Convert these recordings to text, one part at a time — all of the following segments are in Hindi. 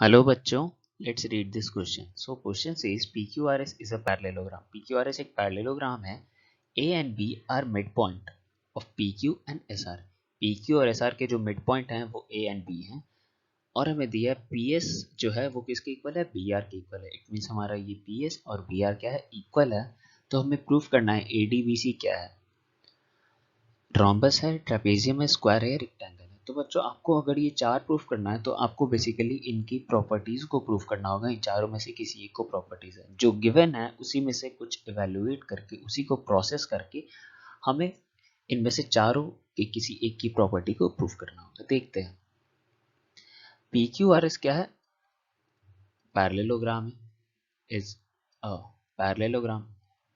हेलो बच्चों, let's read this question. So question says PQRS is a parallelogram. PQRS एक पैरेललोग्राम है. A and B are mid point of PQ and SR. PQ और SR के जो मिड पॉइंट हैं वो A and B हैं. और हमें दिया है PS जो है वो किसके इक्वल है, BR के इक्वल है. इट मीन्स हमारा ये PS और BR क्या है, इक्वल है. तो हमें प्रूफ करना है ADBC क्या है. रोम्बस है, ट्रेपेजियम है, स्क्वायर है, रेक्टेंगल है. तो बच्चों आपको अगर ये चार प्रूफ करना है तो आपको बेसिकली इनकी प्रॉपर्टीज को प्रूफ करना होगा. इन चारों में से किसी एक को प्रॉपर्टीज है जो गिवन है उसी में से कुछ इवेल्युएट करके उसी को प्रोसेस करके हमें इनमें से चारों के किसी एक की प्रॉपर्टी को प्रूफ करना होगा. देखते हैं. PQRS क्या है, पैरेललोग्राम है, इज अ पैरेललोग्राम.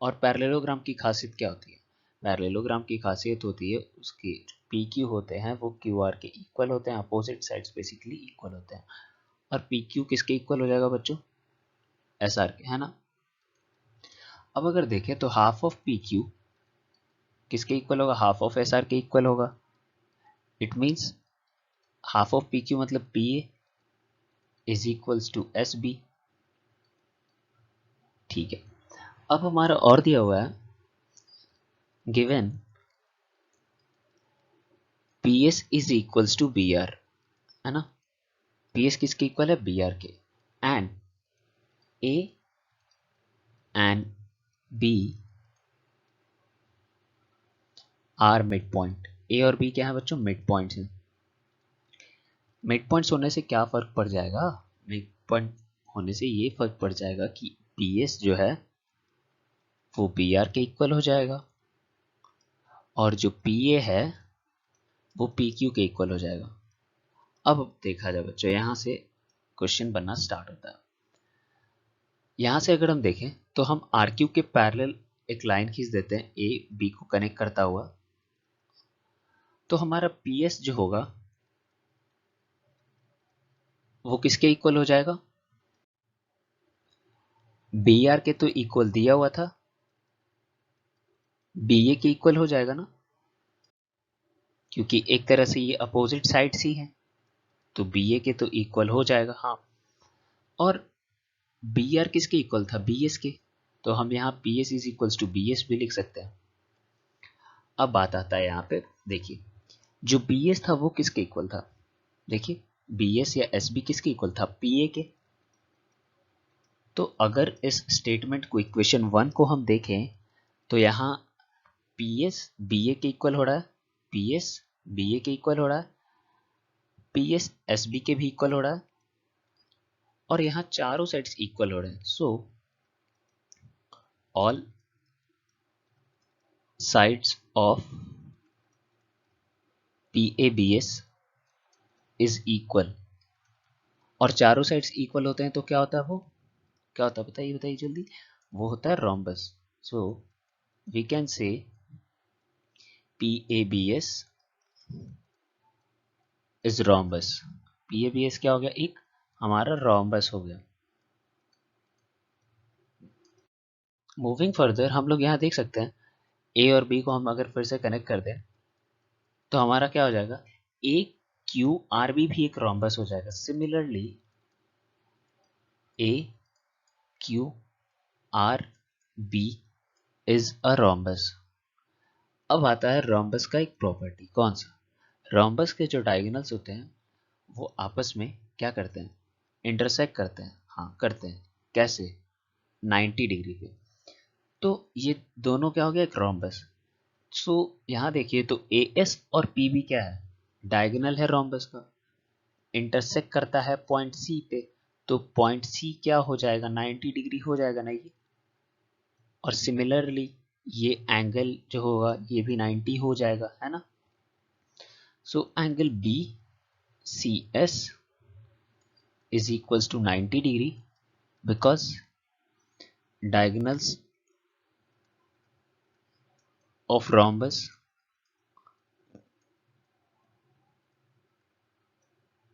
और पैरेललोग्राम की खासियत क्या होती है, पैरेललोग्राम की खासियत होती है उसके पी क्यू होते हैं वो क्यू आर के इक्वल होते हैं. अपोजिट साइड्स बेसिकली इक्वल होते हैं. और पी क्यू किसके इक्वल हो जाएगा बच्चों, एस आर के, है ना. अब अगर देखें तो हाफ ऑफ पी क्यू किसके इक्वल होगा, हाफ ऑफ एस आर के इक्वल होगा. It means half of P Q मतलब P A is equals to S B. ठीक है. अब हमारा और दिया हुआ है given P S is equals to B R, है ना. पी एस किसके इक्वल है, बी आर के. And A and B are mid point. A और बी क्या है बच्चों, मिड पॉइंट्स हैं. मिड पॉइंट्स होने से क्या फर्क पड़ जाएगा, मिड पॉइंट होने से ये फर्क पड़ जाएगा कि पी एस जो है वो बी आर के इक्वल हो जाएगा और जो पी ए है वो पी क्यू के इक्वल हो जाएगा. अब देखा जाए बच्चों, यहाँ से क्वेश्चन बनना स्टार्ट होता है. यहाँ से अगर हम देखें तो हम आर क्यू के पैरेलल एक लाइन खींच देते हैं ए बी को कनेक्ट करता हुआ. तो हमारा पी एस जो होगा वो किसके इक्वल हो जाएगा, बी आर के तो इक्वल दिया हुआ था, बी ए के इक्वल हो जाएगा ना, क्योंकि एक तरह से ये अपोजिट साइड्स ही हैं. तो बी ए के तो इक्वल हो जाएगा, हाँ. और बी आर किसके इक्वल था, बी एस के. तो हम यहाँ P S is equals to B S भी लिख सकते हैं. अब बात आता है यहाँ पे, देखिए जो बी एस था वो किसके इक्वल था, देखिए बी एस या एस बी किसके इक्वल था, पी ए के. तो अगर इस स्टेटमेंट को इक्वेशन 1 को हम देखें तो यहाँ पी एस बी ए के इक्वल हो रहा है, पी एस बी ए के इक्वल हो रहा है, पी एस एस बी के भी इक्वल हो रहा है और यहाँ चारों साइड्स इक्वल हो रहे हैं. So all sides of P A B S is equal. और चारों साइड्स इक्वल होते हैं तो क्या होता है, वो क्या होता है बताइए बताइए जल्दी, वो होता है rhombus. So we can say P A B S is rhombus. P A B S क्या हो गया, एक हमारा रोम्बस हो गया. मूविंग फर्दर हम लोग यहाँ देख सकते हैं ए और बी को हम अगर फिर से कनेक्ट कर दें तो हमारा क्या हो जाएगा, ए क्यू आर बी भी एक रोम्बस हो जाएगा. Similarly A Q R B is a rhombus. अब आता है रोम्बस का एक प्रॉपर्टी, कौन सा, रोम्बस के जो डायगोनल्स होते हैं वो आपस में क्या करते हैं, इंटरसेक्ट करते हैं. हाँ करते हैं, कैसे, 90 डिग्री पे. तो ये दोनों क्या हो गया, एक रोम्बस. सो यहाँ देखिए तो ए एस और पी बी क्या है, डायगोनल है रोम्बस का, इंटरसेक्ट करता है पॉइंट सी पे. तो पॉइंट सी क्या हो जाएगा, 90 डिग्री हो जाएगा ना ये. और सिमिलरली ये एंगल जो होगा ये भी 90 हो जाएगा, है ना. So angle B C S is equals to 90 degree because diagonals of rhombus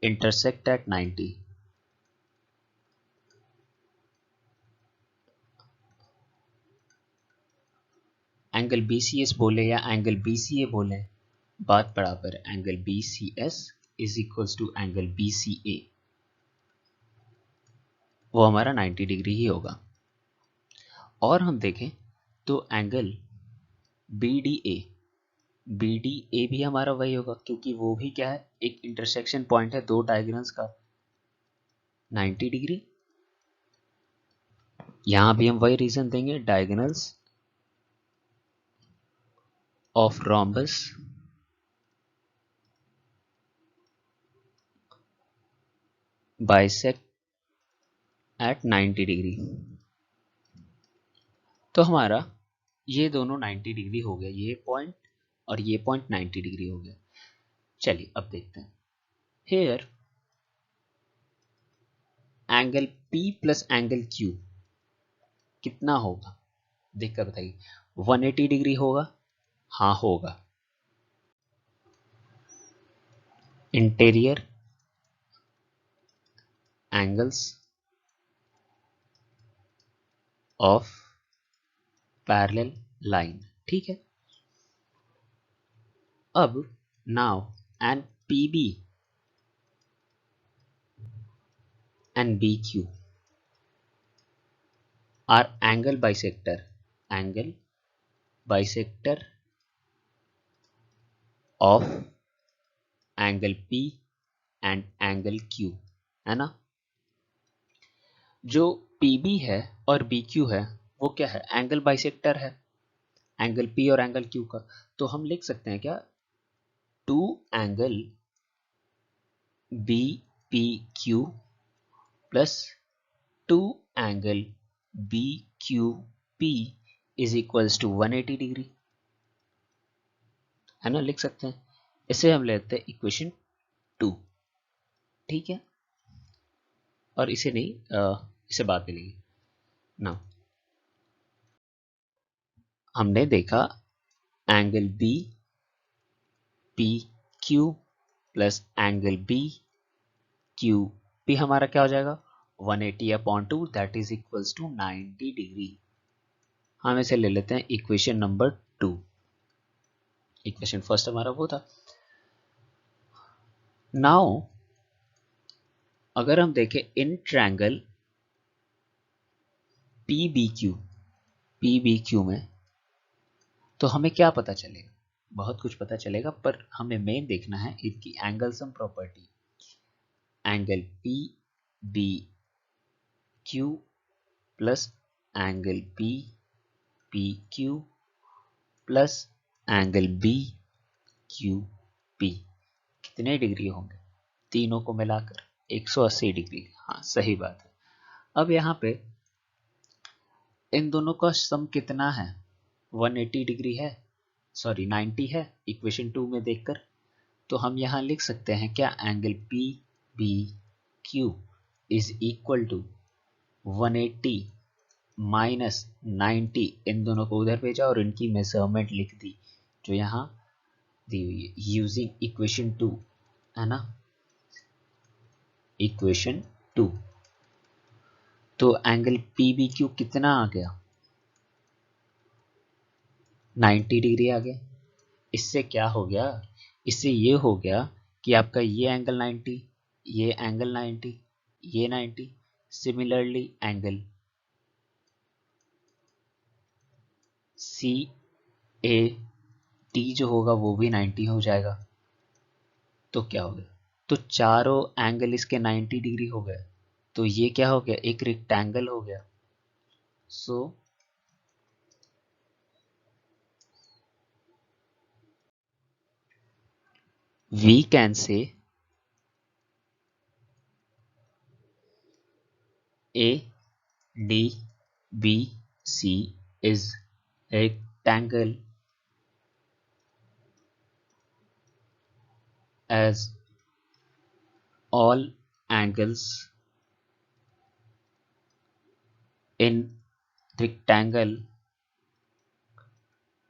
intersect at 90. Angle B C S बोले या एंगल बी सी ए बोले बात बराबर है. Angle B C S is equals to angle B C A. वो हमारा 90 डिग्री ही होगा। और हम देखें तो एंगल बी डी ए भी हमारा वही होगा, क्योंकि वो भी क्या है, एक इंटरसेक्शन पॉइंट है दो डायगोनल्स का, 90 डिग्री। यहां भी हम वही रीजन देंगे, diagonals of rhombus bisect at 90 degree. तो हमारा ये दोनों 90 डिग्री हो गया, ये पॉइंट और ये पॉइंट 90 डिग्री हो गया। चलिए अब देखते हैं। Here angle P plus angle Q कितना होगा, देखकर बताइए। 180 डिग्री होगा? हाँ होगा। Interior angles of parallel line, ठीक है। अब now and PB and BQ are angle bisector of angle P and angle Q, है ना। जो PB है और BQ है वो क्या है, एंगल बाइसेक्टर है, एंगल P और एंगल Q का। तो हम लिख सकते हैं क्या, two angle BPQ plus two angle BQP is equals to 180 degree, है ना, लिख सकते हैं। इसे हम लेते हैं इक्वेशन 2, ठीक है। और इसे नहीं, इसे बाद में लेंगे ना। हमने देखा angle B P Q plus angle B Q P हमारा क्या हो जाएगा, 180/2 that is equals to 90 degree. हम इसे ले लेते हैं इक्वेशन नंबर 2। इक्वेशन फर्स्ट हमारा वो था। नाउ अगर हम देखें इन ट्रायंगल पी बी क्यू में, तो हमें क्या पता चलेगा, बहुत कुछ पता चलेगा, पर हमें मेन देखना है इनकी angle sum property. Angle P B Q plus angle P P Q plus angle B Q P कितने डिग्री होंगे, तीनों को मिलाकर 180 डिग्री। हाँ सही बात है। अब यहाँ पे इन दोनों का सम कितना है, 180 डिग्री है, सॉरी 90 है इक्वेशन 2 में देखकर। तो हम यहाँ लिख सकते हैं क्या, angle P B Q is equal to 180 minus 90, इन दोनों को उधर भेजा और इनकी मेजरमेंट लिख दी जो यहाँ दी हुई है यूजिंग इक्वेशन 2, है ना, इक्वेशन 2। तो एंगल पी बी क्यू कितना आ गया, 90 डिग्री आ गया। इससे क्या हो गया, इससे ये हो गया कि आपका ये एंगल 90, ये एंगल 90, ये 90, similarly angle C A T जो होगा वो भी 90 हो जाएगा। तो क्या हो गया, तो चारों एंगल इसके 90 डिग्री हो गए। तो ये क्या हो गया, एक रेक्टेंगल हो गया। सो we can say A D B C is rectangle as all angles in rectangle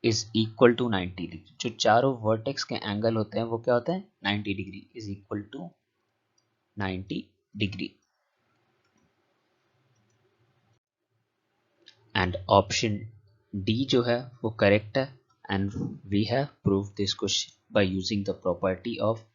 is equal to 90 degree. जो चारों वर्टेक्स के एंगल होते हैं वो क्या होते हैं, 90 degree is equal to 90 degree. And option D जो है वो करेक्ट है। And we have prove this question by using the property of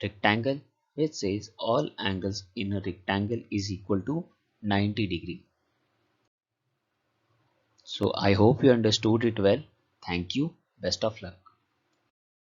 rectangle which says all angles in a rectangle is equal to 90 degree. So I hope you understood it well. Thank you. Best of luck.